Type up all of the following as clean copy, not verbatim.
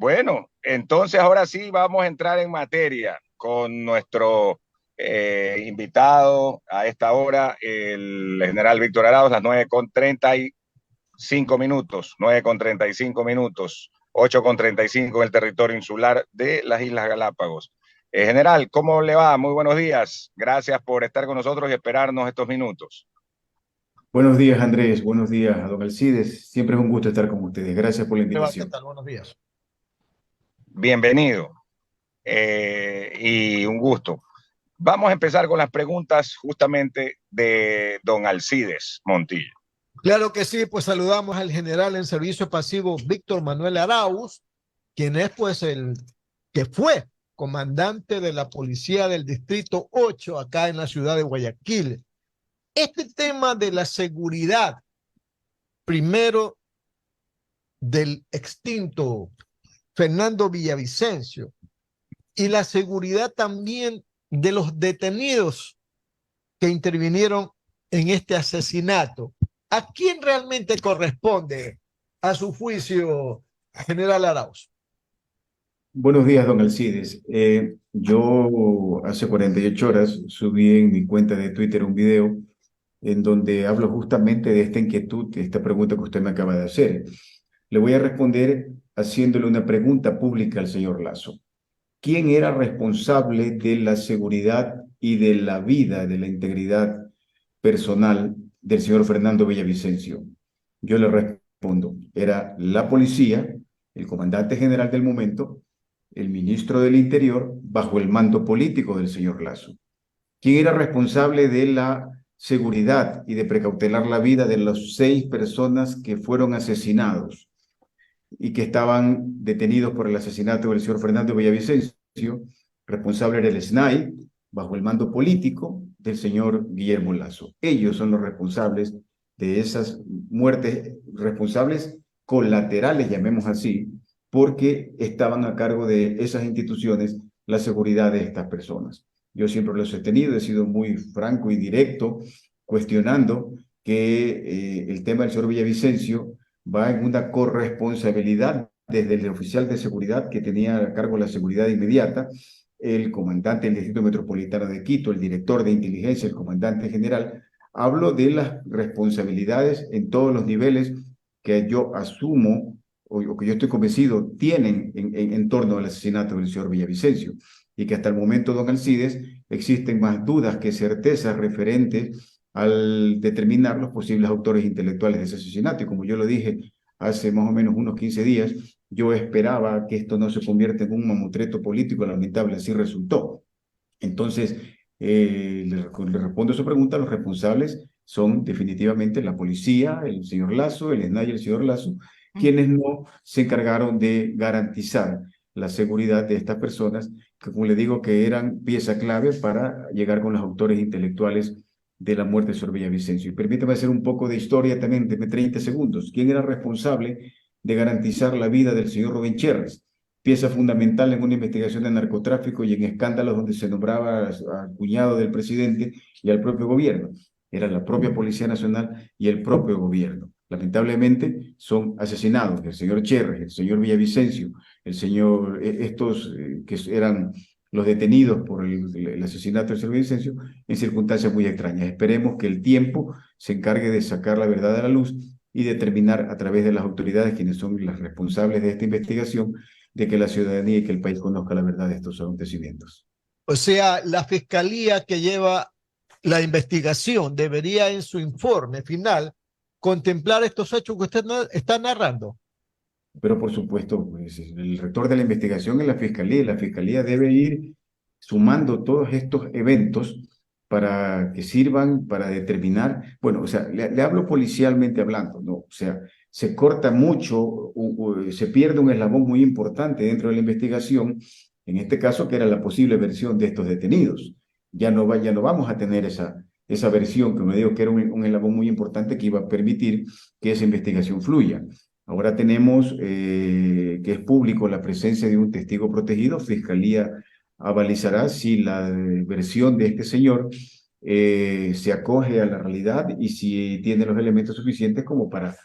Bueno, entonces ahora sí vamos a entrar en materia con nuestro invitado a esta hora, el general Víctor Arauz, las 9:35 minutos, 9:35 minutos, 8:35 en el territorio insular de las Islas Galápagos. General, ¿cómo le va? Muy buenos días. Gracias por estar con nosotros y esperarnos estos minutos. Buenos días, Andrés. Buenos días a don Alcides. Siempre es un gusto estar con ustedes. Gracias por la ¿Qué invitación. tal? Buenos días. Bienvenido y un gusto. Vamos a empezar con las preguntas justamente de don Alcides Montillo. Claro que sí, pues saludamos al general en servicio pasivo Víctor Manuel Arauz, quien es pues el que fue comandante de la policía del Distrito 8 acá en la ciudad de Guayaquil. Este tema de la seguridad, primero del extinto Fernando Villavicencio, y la seguridad también de los detenidos que intervinieron en este asesinato. ¿A quién realmente corresponde, a su juicio, general Arauz? Buenos días, don Alcides. Yo hace 48 horas subí en mi cuenta de Twitter un video en donde hablo justamente de esta inquietud, de esta pregunta que usted me acaba de hacer. Le voy a responder haciéndole una pregunta pública al señor Lazo. ¿Quién era responsable de la seguridad y de la vida, de la integridad personal del señor Fernando Villavicencio? Yo le respondo, era la policía, el comandante general del momento, el ministro del Interior, bajo el mando político del señor Lazo. ¿Quién era responsable de la seguridad y de precautelar la vida de las 6 personas que fueron asesinados y que estaban detenidos por el asesinato del señor Fernando Villavicencio? Responsable era el SNAI, bajo el mando político del señor Guillermo Lazo. Ellos son los responsables de esas muertes, responsables colaterales, llamemos así, porque estaban a cargo de esas instituciones la seguridad de estas personas. Yo siempre los he tenido, he sido muy franco y directo, cuestionando que el tema del señor Villavicencio va en una corresponsabilidad desde el oficial de seguridad que tenía a cargo la seguridad inmediata, el comandante del Distrito Metropolitano de Quito, el director de inteligencia, el comandante general. Hablo de las responsabilidades en todos los niveles que yo asumo o que yo estoy convencido tienen en torno al asesinato del señor Villavicencio, y que hasta el momento, don Alcides, existen más dudas que certezas referentes al determinar los posibles autores intelectuales de ese asesinato. Y como yo lo dije hace más o menos unos 15 días, yo esperaba que esto no se convierta en un mamotreto político, lamentable, así resultó. Entonces, le respondo a su pregunta, los responsables son definitivamente la policía, el señor Lazo, el SNAI y el señor Lazo, quienes no se encargaron de garantizar la seguridad de estas personas, que como le digo, que eran pieza clave para llegar con los autores intelectuales de la muerte de Sor Villavicencio. Y permítame hacer un poco de historia también, de 30 segundos. ¿Quién era responsable de garantizar la vida del señor Rubén Cherres? Pieza fundamental en una investigación de narcotráfico y en escándalos donde se nombraba al cuñado del presidente y al propio gobierno. Era la propia Policía Nacional y el propio gobierno. Lamentablemente son asesinados el señor Cherres, el señor Villavicencio, el señor, estos que eran los detenidos por el asesinato del señor Villavicencio, en circunstancias muy extrañas. Esperemos que el tiempo se encargue de sacar la verdad a la luz y determinar a través de las autoridades, quienes son las responsables de esta investigación, de que la ciudadanía y que el país conozca la verdad de estos acontecimientos. O sea, la fiscalía que lleva la investigación debería en su informe final contemplar estos hechos que usted está narrando. Pero por supuesto, pues, el rector de la investigación es la fiscalía, y la fiscalía debe ir sumando todos estos eventos para que sirvan para determinar, bueno, o sea, le hablo policialmente hablando, ¿no? O sea, se corta mucho, se pierde un eslabón muy importante dentro de la investigación, en este caso que era la posible versión de estos detenidos. Ya no vamos a tener esa versión, que me digo que era un eslabón muy importante que iba a permitir que esa investigación fluya. Ahora tenemos que es público la presencia de un testigo protegido. Fiscalía avalizará si la versión de este señor se acoge a la realidad y si tiene los elementos suficientes como para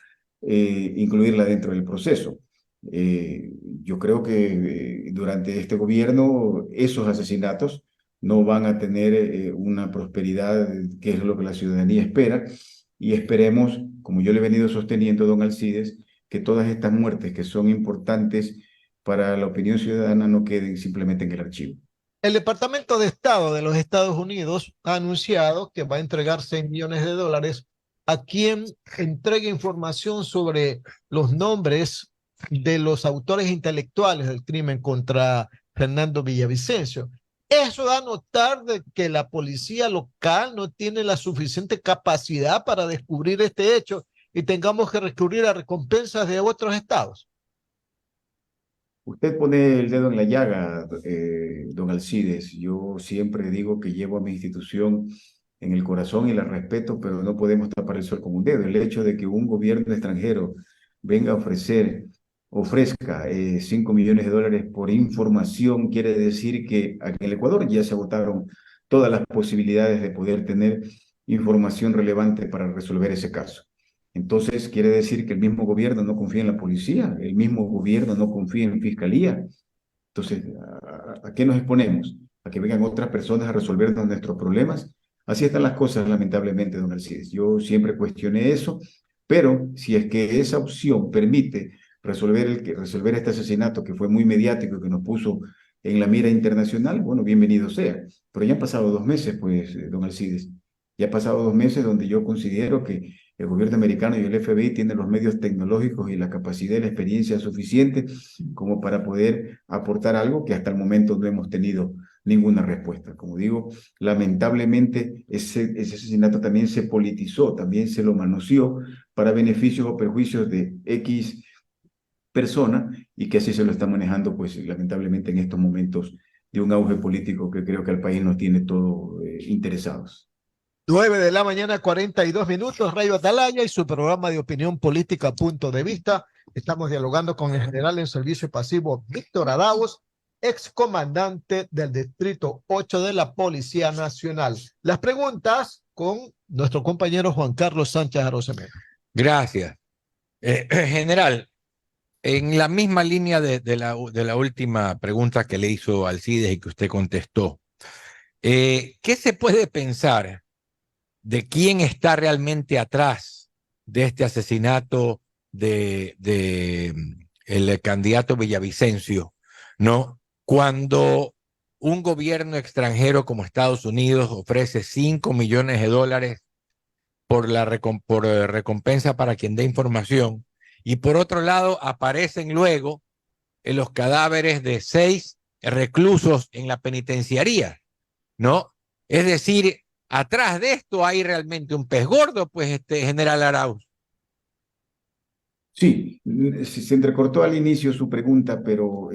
incluirla dentro del proceso. Yo creo que durante este gobierno esos asesinatos no van a tener una prosperidad que es lo que la ciudadanía espera, y esperemos, como yo le he venido sosteniendo, don Alcides, que todas estas muertes que son importantes para la opinión ciudadana no queden simplemente en el archivo. El Departamento de Estado de los Estados Unidos ha anunciado que va a entregar 6 millones de dólares a quien entregue información sobre los nombres de los autores intelectuales del crimen contra Fernando Villavicencio. Eso da a notar de que la policía local no tiene la suficiente capacidad para descubrir este hecho y tengamos que recurrir a recompensas de otros estados. Usted pone el dedo en la llaga, don Alcides. Yo siempre digo que llevo a mi institución en el corazón y la respeto, pero no podemos tapar el sol con un dedo. El hecho de que un gobierno extranjero venga a ofrezca 5 millones de dólares por información, quiere decir que en el Ecuador ya se agotaron todas las posibilidades de poder tener información relevante para resolver ese caso. Entonces, quiere decir que el mismo gobierno no confía en la policía, el mismo gobierno no confía en fiscalía. Entonces, ¿a qué nos exponemos? ¿A que vengan otras personas a resolvernos nuestros problemas? Así están las cosas, lamentablemente, don Alcides. Yo siempre cuestioné eso, pero si es que esa opción permite resolver este asesinato que fue muy mediático y que nos puso en la mira internacional, bueno, bienvenido sea. Pero ya han pasado 2 meses, pues, don Alcides. Ya han pasado 2 meses donde yo considero que el gobierno americano y el FBI tienen los medios tecnológicos y la capacidad y la experiencia suficiente como para poder aportar algo que hasta el momento no hemos tenido ninguna respuesta. Como digo, lamentablemente ese asesinato también se politizó, también se lo manoseó para beneficios o perjuicios de X persona, y que así se lo está manejando, pues lamentablemente en estos momentos de un auge político que creo que al país nos tiene todo interesados. 9 de la mañana, 42 minutos, Radio Atalaya y su programa de opinión política, Punto de Vista. Estamos dialogando con el general en servicio pasivo Víctor Arauz, excomandante del Distrito 8 de la Policía Nacional. Las preguntas con nuestro compañero Juan Carlos Sánchez Arosemena. Gracias. General, en la misma línea de la última pregunta que le hizo Alcides y que usted contestó, ¿qué se puede pensar de quién está realmente atrás de este asesinato de el candidato Villavicencio, ¿no? Cuando un gobierno extranjero como Estados Unidos ofrece 5 millones de dólares por recompensa para quien dé información, y por otro lado aparecen luego los cadáveres de 6 reclusos en la penitenciaría, ¿no? Es decir, atrás de esto hay realmente un pez gordo, pues, general Arauz. Sí, se entrecortó al inicio su pregunta, pero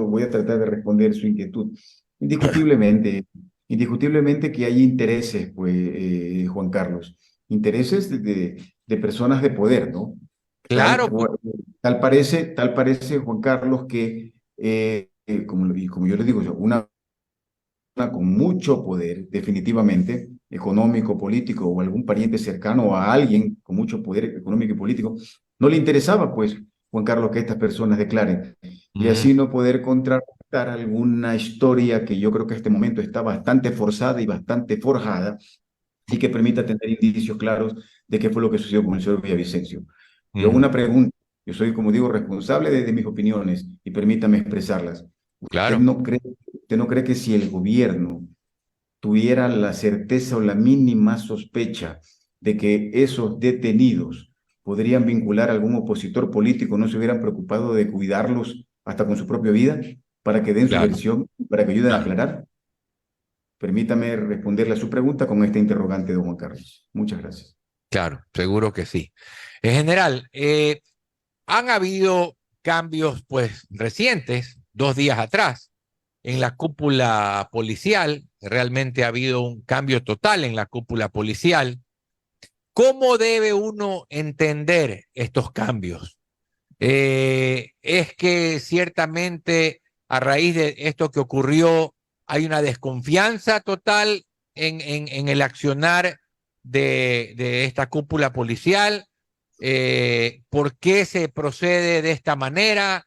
voy a tratar de responder su inquietud. Indiscutiblemente, indiscutiblemente que hay intereses, pues, Juan Carlos, intereses de personas de poder, ¿no? Tal, Claro, tal parece, Juan Carlos, que, como yo le digo, con mucho poder, definitivamente, económico, político, o algún pariente cercano a alguien con mucho poder económico y político, no le interesaba, pues, Juan Carlos, que estas personas declaren, y así no poder contrarrestar alguna historia que yo creo que en este momento está bastante forzada y bastante forjada, y que permita tener indicios claros de qué fue lo que sucedió con el señor Villavicencio. Yo una pregunta, yo soy, como digo, responsable de mis opiniones, y permítame expresarlas. claro. ¿Usted no cree que si el gobierno tuviera la certeza o la mínima sospecha de que esos detenidos podrían vincular a algún opositor político, no se hubieran preocupado de cuidarlos hasta con su propia vida para que den su Claro, versión, para que ayuden a claro, aclarar? Permítame responderle a su pregunta con esta interrogante, don Juan Carlos. Muchas gracias. claro, seguro que sí. En general, han habido cambios, pues, recientes, 2 días atrás, en la cúpula policial. Realmente ha habido un cambio total en la cúpula policial. ¿Cómo debe uno entender estos cambios? Es que ciertamente a raíz de esto que ocurrió hay una desconfianza total en el accionar de esta cúpula policial, ¿Por qué se procede de esta manera?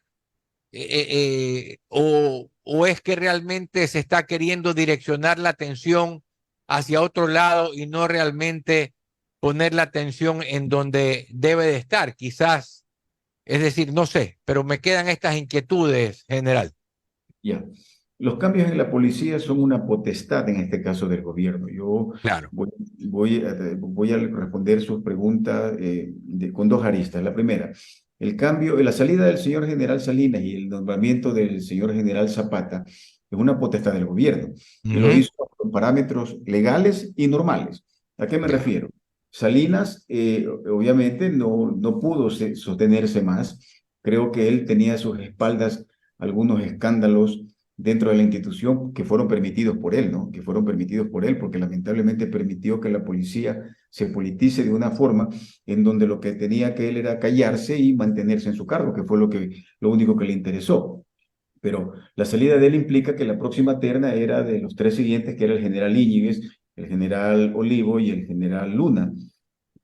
¿O es que realmente se está queriendo direccionar la atención hacia otro lado y no realmente poner la atención en donde debe de estar? Quizás, es decir, no sé, pero me quedan estas inquietudes, general. Ya. Los cambios en la policía son una potestad, en este caso, del gobierno. Yo Claro. voy a responder sus preguntas con dos aristas. La primera, el cambio, la salida del señor general Salinas y el nombramiento del señor general Zapata es una potestad del gobierno y lo Ujú. hizo con parámetros legales y normales. ¿A qué me Ya. refiero? Salinas, obviamente, no pudo sostenerse más. Creo que él tenía a sus espaldas algunos escándalos dentro de la institución que fueron permitidos por él, ¿no? Que fueron permitidos por él, porque lamentablemente permitió que la policía se politice de una forma en donde lo que tenía que él era callarse y mantenerse en su cargo, que fue lo único que le interesó. Pero la salida de él implica que la próxima terna era de los tres siguientes, que era el general Íñiguez, el general Olivo y el general Luna.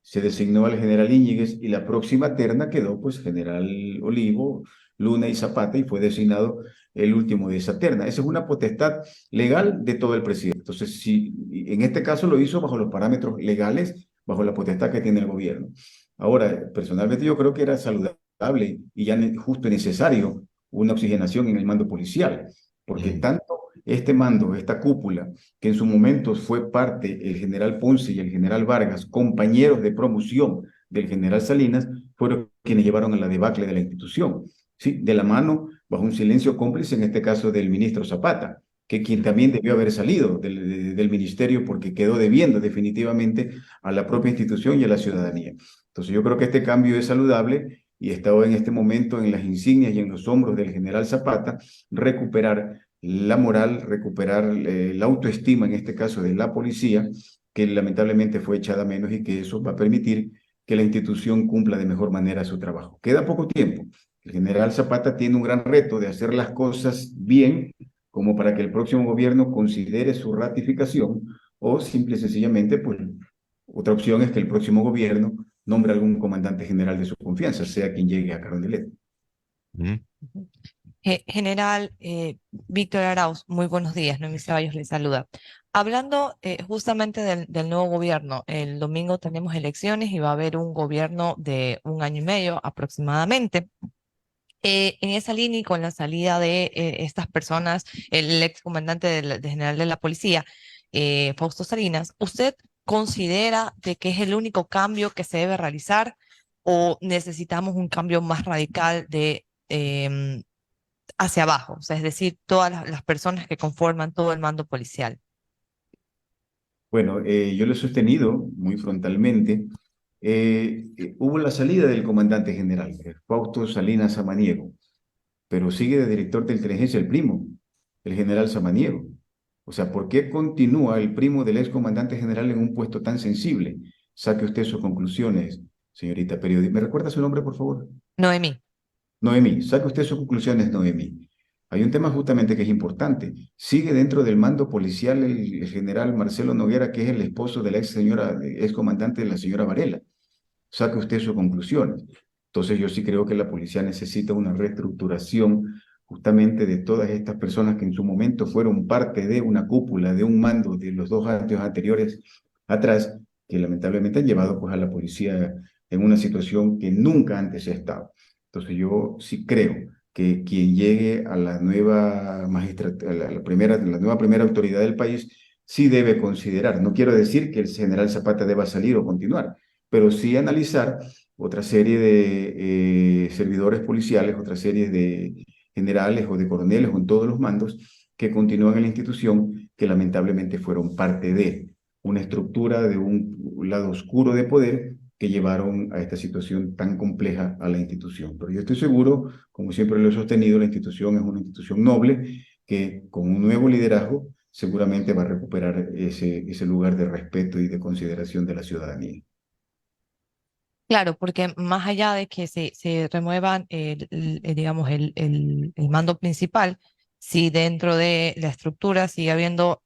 Se designó al general Íñiguez y la próxima terna quedó pues general Olivo, Luna y Zapata y fue designado el último de esa terna. Esa es una potestad legal de todo el presidente. Entonces, si en este caso lo hizo bajo los parámetros legales, bajo la potestad que tiene el gobierno. Ahora, personalmente yo creo que era saludable y ya justo y necesario una oxigenación en el mando policial, porque Mm. tanto este mando, esta cúpula, que en su momento fue parte el general Ponce y el general Vargas, compañeros de promoción del general Salinas, fueron quienes llevaron a la debacle de la institución, ¿sí? De la mano, bajo un silencio cómplice, en este caso del ministro Zapata, que quien también debió haber salido del ministerio porque quedó debiendo definitivamente a la propia institución y a la ciudadanía. Entonces yo creo que este cambio es saludable y está en este momento en las insignias y en los hombros del general Zapata recuperar la moral, recuperar la autoestima, en este caso de la policía, que lamentablemente fue echada a menos y que eso va a permitir que la institución cumpla de mejor manera su trabajo. Queda poco tiempo. El general Zapata tiene un gran reto de hacer las cosas bien, como para que el próximo gobierno considere su ratificación, o simple y sencillamente, pues, otra opción es que el próximo gobierno nombre a algún comandante general de su confianza, sea quien llegue a Carondelet. Mm. General Víctor Arauz, muy buenos días. Noemí Ceballos le saluda. Hablando justamente del nuevo gobierno, el domingo tenemos elecciones y va a haber un gobierno de 1 año y medio aproximadamente. En esa línea y con la salida de estas personas, el excomandante general de la policía, Fausto Salinas, ¿usted considera de que es el único cambio que se debe realizar o necesitamos un cambio más radical de hacia abajo? O sea, es decir, todas las personas que conforman todo el mando policial. Bueno, yo lo he sostenido muy frontalmente. Hubo la salida del comandante general, Fausto Salinas Samaniego, pero sigue de director de inteligencia el primo, el general Samaniego. O sea, ¿por qué continúa el primo del excomandante general en un puesto tan sensible? Saque usted sus conclusiones, señorita periodista. ¿Me recuerda su nombre, por favor? Noemí. Noemí, saque usted sus conclusiones, Noemí. Hay un tema justamente que es importante. Sigue dentro del mando policial el general Marcelo Noguera, que es el esposo de la ex comandante de la señora Varela. Saque usted sus conclusiones. Entonces yo sí creo que la policía necesita una reestructuración justamente de todas estas personas que en su momento fueron parte de una cúpula, de un mando de los 2 años anteriores atrás, que lamentablemente han llevado pues a la policía en una situación que nunca antes ha estado. Entonces yo sí creo que quien llegue a la nueva la nueva primera autoridad del país sí debe considerar, no quiero decir que el general Zapata deba salir o continuar, pero sí analizar otra serie de servidores policiales, otra serie de generales o de coroneles o en todos los mandos que continúan en la institución, que lamentablemente fueron parte de una estructura de un lado oscuro de poder que llevaron a esta situación tan compleja a la institución. Pero yo estoy seguro, como siempre lo he sostenido, la institución es una institución noble que con un nuevo liderazgo seguramente va a recuperar ese lugar de respeto y de consideración de la ciudadanía. Claro, porque más allá de que se remuevan, digamos, el mando principal, si dentro de la estructura sigue habiendo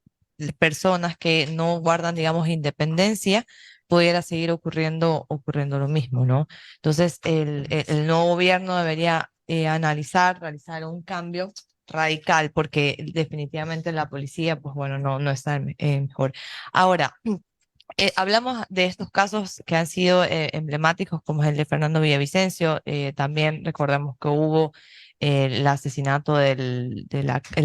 personas que no guardan, digamos, independencia, pudiera seguir ocurriendo lo mismo, ¿no? Entonces, el nuevo gobierno debería analizar, realizar un cambio radical, porque definitivamente la policía, pues bueno, no está mejor. Ahora, hablamos de estos casos que han sido emblemáticos, como es el de Fernando Villavicencio. También recordamos que hubo el asesinato el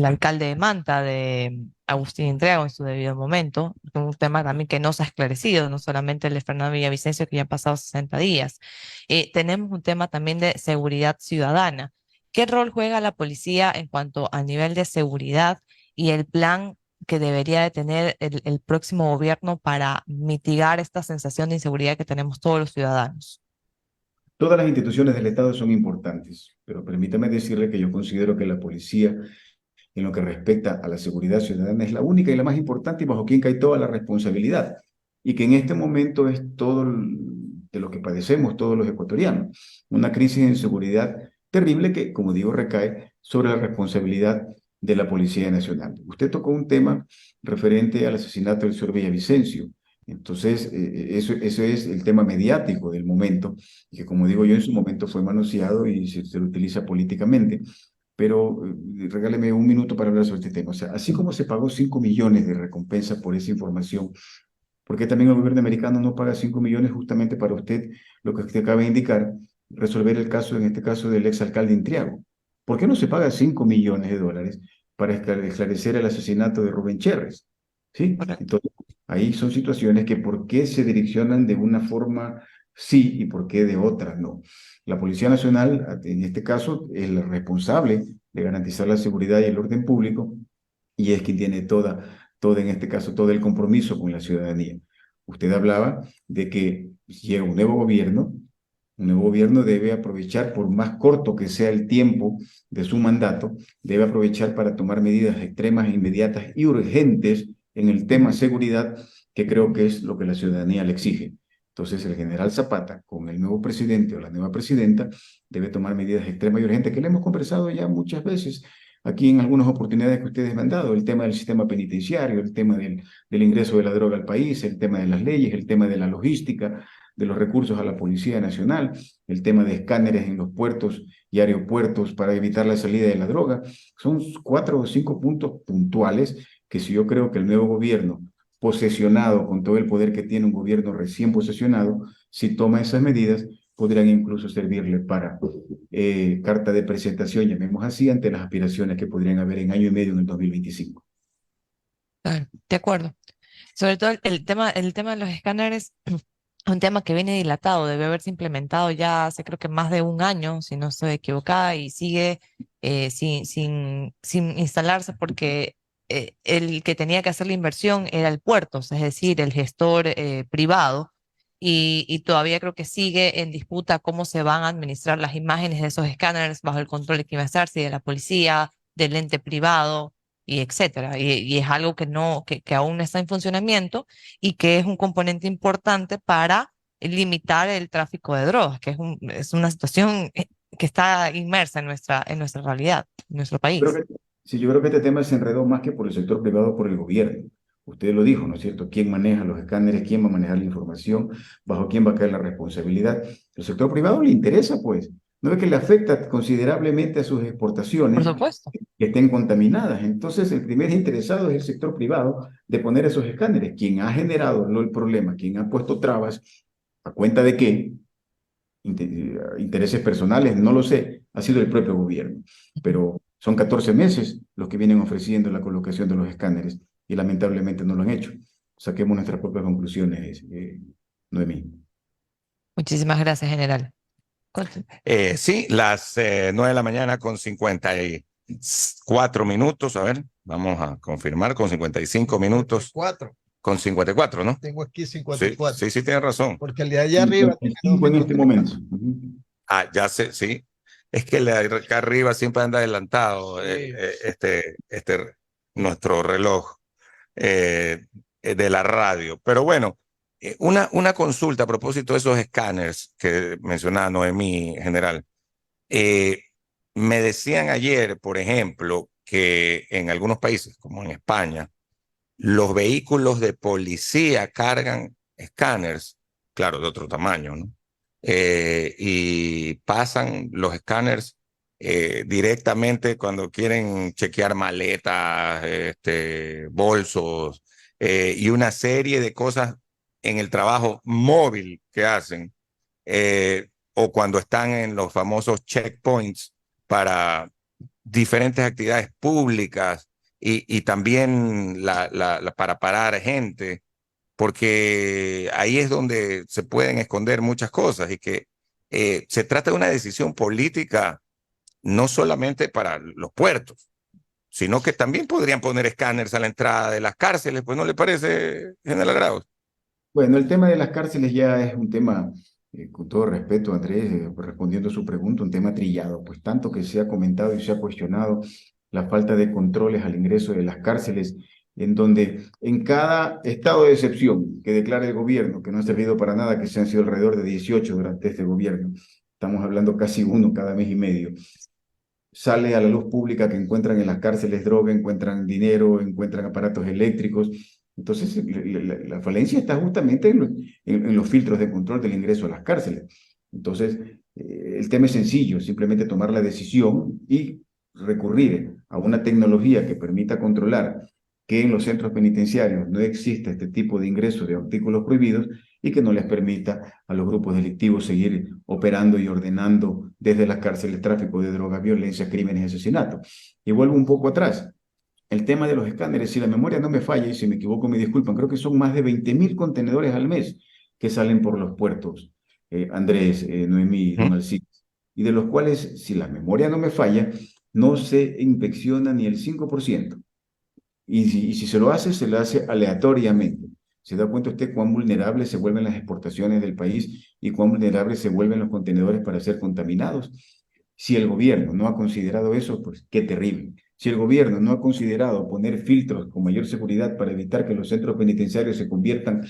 alcalde de Manta, de Agustín Entrego, en su debido momento. Un tema también que no se ha esclarecido, no solamente el de Fernando Villavicencio, que ya han pasado 60 días. Tenemos un tema también de seguridad ciudadana. ¿Qué rol juega la policía en cuanto al nivel de seguridad y el plan que debería de tener el próximo gobierno para mitigar esta sensación de inseguridad que tenemos todos los ciudadanos? Todas las instituciones del Estado son importantes, pero permítame decirle que yo considero que la policía, en lo que respecta a la seguridad ciudadana, es la única y la más importante y bajo quien cae toda la responsabilidad. Y que en este momento es de lo que padecemos todos los ecuatorianos. Una crisis de seguridad terrible que, como digo, recae sobre la responsabilidad de la Policía Nacional. Usted tocó un tema referente al asesinato del señor Villavicencio. Entonces, eso es el tema mediático del momento, y que, como digo yo, en su momento fue manoseado y se lo utiliza políticamente. Pero regáleme un minuto para hablar sobre este tema. O sea, así como se pagó 5 millones de recompensa por esa información, ¿por qué también el gobierno americano no paga 5 millones justamente para usted, lo que usted acaba de indicar, resolver el caso, en este caso, del exalcalde Intriago? ¿Por qué no se paga 5 millones de dólares para esclarecer el asesinato de Rubén Cherres? ¿Sí? Correcto. Entonces, ahí son situaciones que por qué se direccionan de una forma sí y por qué de otra no. La Policía Nacional, en este caso, es la responsable de garantizar la seguridad y el orden público y es quien tiene en este caso, todo el compromiso con la ciudadanía. Usted hablaba de que llega un nuevo gobierno debe aprovechar, por más corto que sea el tiempo de su mandato, debe aprovechar para tomar medidas extremas, inmediatas y urgentes en el tema seguridad, que creo que es lo que la ciudadanía le exige. Entonces, el general Zapata, con el nuevo presidente o la nueva presidenta, debe tomar medidas extremas y urgentes, que le hemos conversado ya muchas veces aquí en algunas oportunidades que ustedes me han dado, el tema del sistema penitenciario, el tema del ingreso de la droga al país, el tema de las leyes, el tema de la logística, de los recursos a la Policía Nacional, el tema de escáneres en los puertos y aeropuertos para evitar la salida de la droga. Son 4 o 5 puntos puntuales que si yo creo que el nuevo gobierno, posesionado con todo el poder que tiene un gobierno recién posesionado, si toma esas medidas, podrían incluso servirle para carta de presentación, llamemos así, ante las aspiraciones que podrían haber en año y medio en el 2025. Claro, de acuerdo. Sobre todo el tema de los escáneres, un tema que viene dilatado, debe haberse implementado ya hace creo que más de un año, si no estoy equivocada, y sigue sin instalarse porque el que tenía que hacer la inversión era el puerto, es decir, el gestor privado, y todavía creo que sigue en disputa cómo se van a administrar las imágenes de esos escáneres bajo el control de quién va a estar, si de la policía, del ente privado, y etcétera. Y es algo que aún no está en funcionamiento y que es un componente importante para limitar el tráfico de drogas, que es una situación que está inmersa en nuestra realidad, en nuestro Creo país. que, sí, yo creo que este tema se enredó más que por el sector privado, por el gobierno. Usted lo dijo, ¿no es cierto? ¿Quién maneja los escáneres? ¿Quién va a manejar la información? ¿Bajo quién va a caer la responsabilidad? El sector privado le interesa, pues. ¿No ve que le afecta considerablemente a sus Por exportaciones supuesto. que estén contaminadas? Entonces, el primer interesado es el sector privado de poner esos escáneres. Quien ha generado no el problema, quien ha puesto trabas, ¿a cuenta de qué? Intereses personales, no lo sé, ha sido el propio gobierno, pero son 14 meses los que vienen ofreciendo la colocación de los escáneres y lamentablemente no lo han hecho. Saquemos nuestras propias conclusiones, Noemí. Muchísimas gracias, general. Sí, las 9 de la mañana con 54 minutos. A ver, vamos a confirmar con 55 minutos. 4. Con 54, ¿no? Tengo aquí Sí, 54. sí, sí, tienes razón. Porque el de allá arriba tiene 55 en este momento. Ah, ya sé, sí. Es que el de acá arriba siempre anda adelantado, Sí. nuestro reloj de la radio. Pero bueno, una consulta a propósito de esos escáneres que mencionaba Noemí, general. Me decían ayer, por ejemplo, que en algunos países, como en España, los vehículos de policía cargan escáneres, claro, de otro tamaño, ¿no? Y pasan los escáneres directamente cuando quieren chequear maletas, bolsos y una serie de cosas en el trabajo móvil que hacen, o cuando están en los famosos checkpoints para diferentes actividades públicas y también para parar gente, porque ahí es donde se pueden esconder muchas cosas y que se trata de una decisión política no solamente para los puertos, sino que también podrían poner escáneres a la entrada de las cárceles, pues ¿no le parece, general Arauz? Bueno, el tema de las cárceles ya es un tema, con todo respeto, Andrés, respondiendo a su pregunta, un tema trillado, pues tanto que se ha comentado y se ha cuestionado la falta de controles al ingreso de las cárceles, en donde en cada estado de excepción que declara el gobierno, que no ha servido para nada, que se han sido alrededor de 18 durante este gobierno, estamos hablando casi uno cada mes y medio, sale a la luz pública que encuentran en las cárceles droga, encuentran dinero, encuentran aparatos eléctricos. Entonces, la falencia está justamente en los filtros de control del ingreso a las cárceles. Entonces, el tema es sencillo, simplemente tomar la decisión y recurrir a una tecnología que permita controlar que en los centros penitenciarios no exista este tipo de ingreso de artículos prohibidos y que no les permita a los grupos delictivos seguir operando y ordenando desde las cárceles tráfico de droga, violencia, crímenes y asesinatos. Y vuelvo un poco atrás. El tema de los escáneres, si la memoria no me falla, y si me equivoco me disculpan, creo que son más de 20.000 contenedores al mes que salen por los puertos, Andrés, Noemí, don Alcides, y de los cuales, si la memoria no me falla, no se inspecciona ni el 5%. Y si se lo hace aleatoriamente. ¿Se da cuenta usted cuán vulnerables se vuelven las exportaciones del país y cuán vulnerables se vuelven los contenedores para ser contaminados? Si el gobierno no ha considerado eso, pues qué terrible. Si el gobierno no ha considerado poner filtros con mayor seguridad para evitar que los centros penitenciarios se conviertan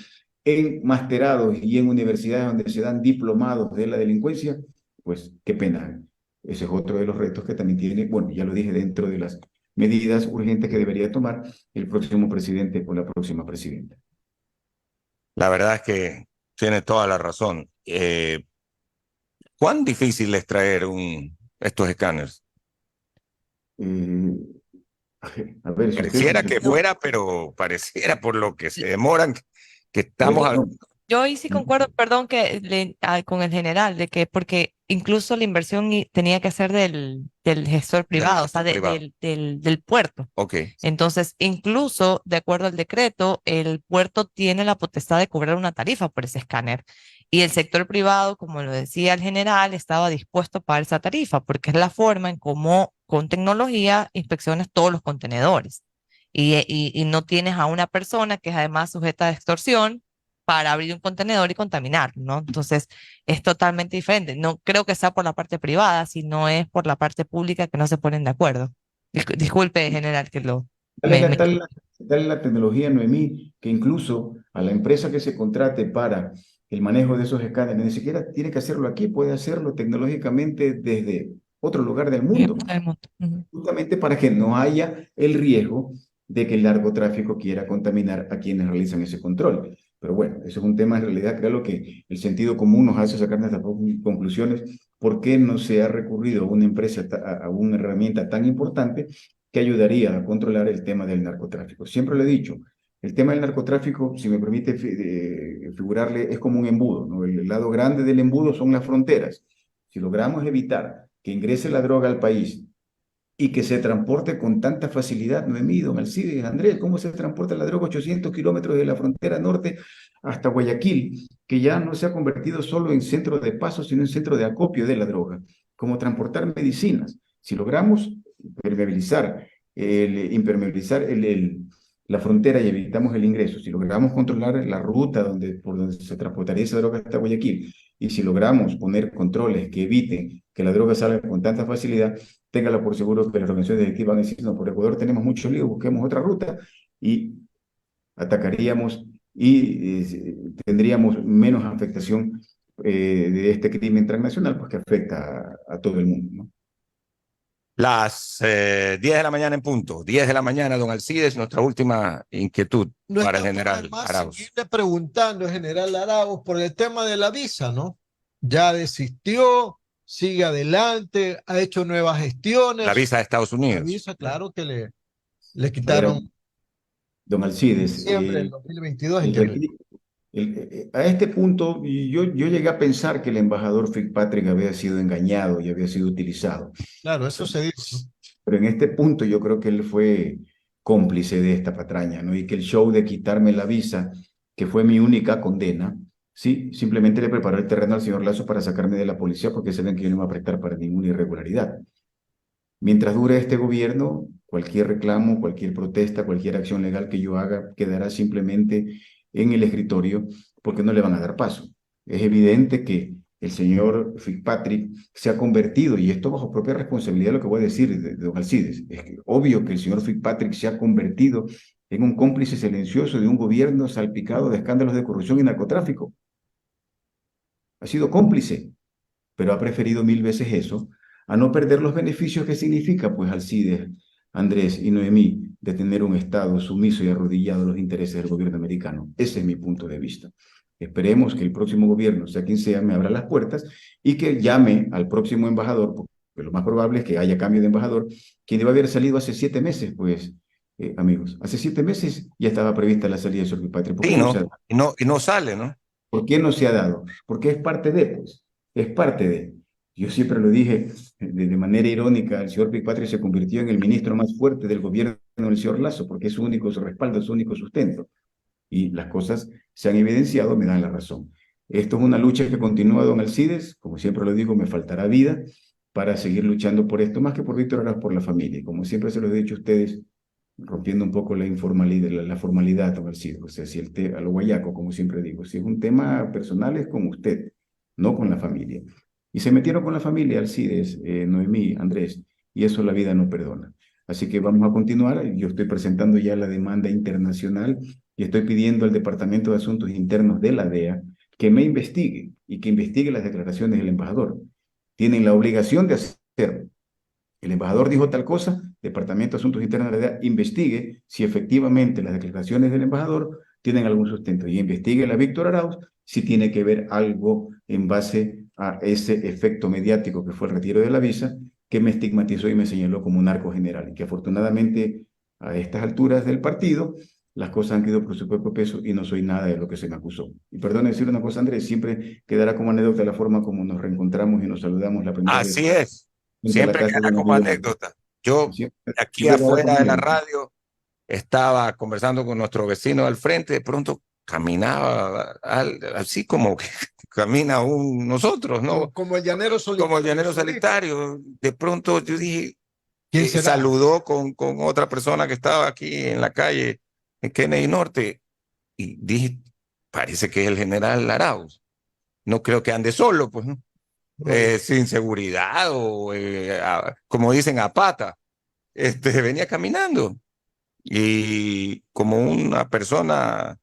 en masterados y en universidades donde se dan diplomados de la delincuencia, pues qué pena. Ese es otro de los retos que también tiene, bueno, ya lo dije, dentro de las medidas urgentes que debería tomar el próximo presidente o la próxima presidenta. La verdad es que tiene toda la razón. ¿Cuán difícil es traer estos escáneres? Eh, a ver, si usted... Pareciera que fuera, pero pareciera por lo que se demoran que estamos No, hablando. Yo ahí sí concuerdo, perdón, con el general, de que porque incluso la inversión tenía que ser del gestor privado, o sea, Privado. del puerto. Ok. Entonces, incluso de acuerdo al decreto, el puerto tiene la potestad de cobrar una tarifa por ese escáner. Y el sector privado, como lo decía el general, estaba dispuesto a pagar esa tarifa, porque es la forma en cómo con tecnología inspecciones todos los contenedores. Y no tienes a una persona que es además sujeta a extorsión para abrir un contenedor y contaminar, ¿no? Entonces, es totalmente diferente. No creo que sea por la parte privada, sino es por la parte pública que no se ponen de acuerdo. Disculpe, general, que lo... Tal es la tecnología, Noemí, que incluso a la empresa que se contrate para el manejo de esos escáneres, ni siquiera tiene que hacerlo aquí, puede hacerlo tecnológicamente desde otro lugar del mundo, Ujú. justamente para que no haya el riesgo de que el narcotráfico quiera contaminar a quienes realizan ese control. Pero bueno, eso es un tema en realidad, creo que el sentido común nos hace sacar nuestras conclusiones. ¿Por qué no se ha recurrido a una empresa, a una herramienta tan importante que ayudaría a controlar el tema del narcotráfico? Siempre lo he dicho, el tema del narcotráfico, si me permite figurarle, es como un embudo, ¿no? El lado grande del embudo son las fronteras. Si logramos evitar que ingrese la droga al país y que se transporte con tanta facilidad, Noemí, don Alcides, Andrés, ¿cómo se transporta la droga 800 kilómetros de la frontera norte hasta Guayaquil, que ya no se ha convertido solo en centro de paso, sino en centro de acopio de la droga? Como transportar medicinas. Si logramos impermeabilizar la frontera y evitamos el ingreso, si logramos controlar la ruta por donde se transportaría esa droga hasta Guayaquil, y si logramos poner controles que eviten que la droga salga con tanta facilidad, téngala por seguro que las organizaciones de aquí van a decir, no, por Ecuador tenemos mucho lío, busquemos otra ruta y atacaríamos y tendríamos menos afectación de este crimen transnacional, pues que afecta a todo el mundo, ¿no? Las 10 de la mañana en punto. 10 de la mañana, don Alcides, nuestra última inquietud No para el está por general demás Arauz. seguirle preguntando, general Arauz, por el tema de la visa, ¿no? Ya desistió, sigue adelante, ha hecho nuevas gestiones. La visa de Estados La Unidos. visa, claro que le A ver, quitaron don en Alcides, diciembre del 2022. el requi- a este punto yo llegué a pensar que el embajador Fitzpatrick había sido engañado y había sido utilizado. Claro, eso se dice, ¿no? Pero en este punto yo creo que él fue cómplice de esta patraña, ¿no? Y que el show de quitarme la visa, que fue mi única condena, sí, simplemente le preparó el terreno al señor Lazo para sacarme de la policía porque saben que yo no me voy a prestar para ninguna irregularidad. Mientras dure este gobierno, cualquier reclamo, cualquier protesta, cualquier acción legal que yo haga quedará simplemente en el escritorio porque no le van a dar paso. Es evidente que el señor Fitzpatrick se ha convertido, y esto bajo propia responsabilidad lo que voy a decir de don Alcides, es que, obvio que el señor Fitzpatrick se ha convertido en un cómplice silencioso de un gobierno salpicado de escándalos de corrupción y narcotráfico. Ha sido cómplice, pero ha preferido mil veces eso a no perder los beneficios que significa, pues, Alcides, Andrés y Noemí, de tener un Estado sumiso y arrodillado a los intereses del gobierno americano. Ese es mi punto de vista. Esperemos que el próximo gobierno, sea quien sea, me abra las puertas y que llame al próximo embajador, porque lo más probable es que haya cambio de embajador, quien debe haber salido hace 7 meses, pues, amigos. Hace 7 meses ya estaba prevista la salida de Sor Patria. ¿Por Sí, qué no se ha ¿no? dado? Y no sale, ¿no? ¿Por qué no se ha dado? Porque es parte de, pues, es parte de. Yo siempre lo dije de manera irónica, el señor Fitzpatrick se convirtió en el ministro más fuerte del gobierno del señor Lazo, porque es su único respaldo, su único sustento. Y las cosas se han evidenciado, me dan la razón. Esto es una lucha que continúa, don Alcides, como siempre lo digo, me faltará vida para seguir luchando por esto, más que por Víctor Arauz, por la familia. Y como siempre se lo he dicho a ustedes, rompiendo un poco la informalidad, la formalidad, don Alcides. O sea, si a lo guayaco, como siempre digo, si es un tema personal es con usted, no con la familia. Y se metieron con la familia, Alcides, Noemí, Andrés, y eso la vida no perdona. Así que vamos a continuar. Yo estoy presentando ya la demanda internacional y estoy pidiendo al Departamento de Asuntos Internos de la DEA que me investigue y que investigue las declaraciones del embajador. Tienen la obligación de hacerlo. El embajador dijo tal cosa, Departamento de Asuntos Internos de la DEA investigue si efectivamente las declaraciones del embajador tienen algún sustento y investigue la Víctor Arauz si tiene que ver algo en base a ese efecto mediático que fue el retiro de la visa que me estigmatizó y me señaló como un narco general y que afortunadamente a estas alturas del partido las cosas han quedado por su propio peso y no soy nada de lo que se me acusó. Y perdón decir una cosa, Andrés, siempre quedará como anécdota la forma como nos reencontramos y nos saludamos la primera vez. Así es. Siempre queda como anécdota. Yo, aquí afuera de la radio, estaba conversando con nuestro vecino al frente, de pronto caminaba así como que camina nosotros, ¿no? Como el llanero solitario. Como el llanero solitario. De pronto yo dije, ¿quién será? saludó con otra persona que estaba aquí en la calle, en Kennedy Norte, y dije, parece que es el general Arauz. No creo que ande solo, pues, ¿no? Sin seguridad o, como dicen, a pata. Venía caminando y como una persona,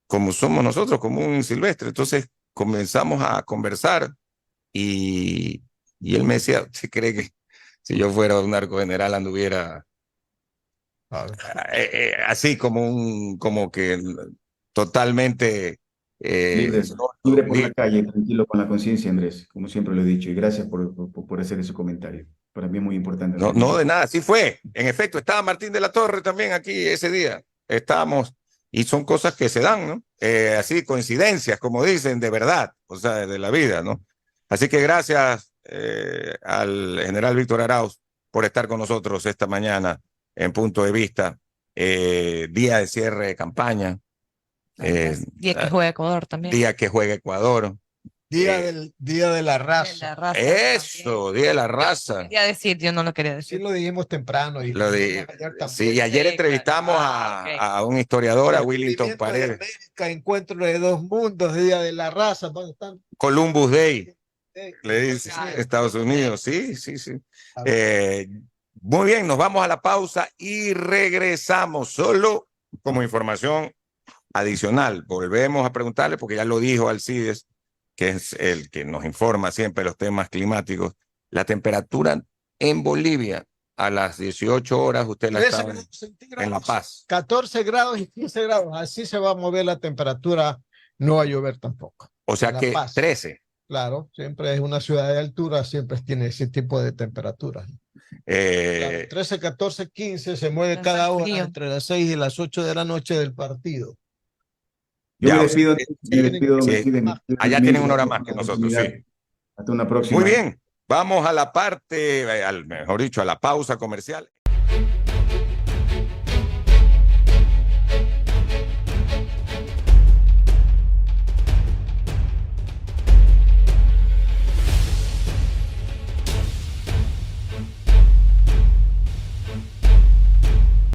como somos nosotros, como un silvestre. Entonces comenzamos a conversar y él me decía, ¿se cree que si yo fuera un narcogeneral anduviera así como que totalmente libre por la calle, tranquilo con la conciencia, Andrés, como siempre lo he dicho, y gracias por hacer ese comentario. Para mí es muy importante. No, de nada, sí fue. En efecto, estaba Martín de la Torre también aquí ese día. Estábamos, y son cosas que se dan, ¿no? Así, coincidencias, como dicen, de verdad, o sea, de la vida, ¿no? Así que gracias al general Víctor Arauz por estar con nosotros esta mañana en Punto de Vista, día de cierre de campaña. Día que juega Ecuador también. Día que juega Ecuador. Día de la raza. De la raza Eso, también. Día de la Raza. Quería decir, yo no lo quería Sí decir. lo dijimos temprano. Y Sí, ayer entrevistamos a un historiador, a Willington Paredes. América, encuentro de dos mundos, Día de la Raza. Columbus Day, le dice Claro. Estados Unidos. Sí. Muy bien, nos vamos a la pausa y regresamos solo como información adicional. Volvemos a preguntarle, porque ya lo dijo Alcides, que es el que nos informa siempre los temas climáticos. La temperatura en Bolivia, a las 18 horas, usted la 13 estaba grados en La centígrados, Paz. 14 grados y 15 grados. Así se va a mover la temperatura. No va a llover tampoco. O sea En La que Paz. 13. Claro, siempre es una ciudad de altura, siempre tiene ese tipo de temperaturas. Claro, 13, 14, 15 se mueve Hace cada hora frío. entre las 6 y las 8 de la noche del partido. Yo Ya, me o sea, despido, don sí, Alcides, me despido. allá Mil tienen una hora gracias más por que la nosotros, sí. oportunidad. Hasta una próxima. Muy bien, vamos a la parte, mejor dicho, a la pausa comercial.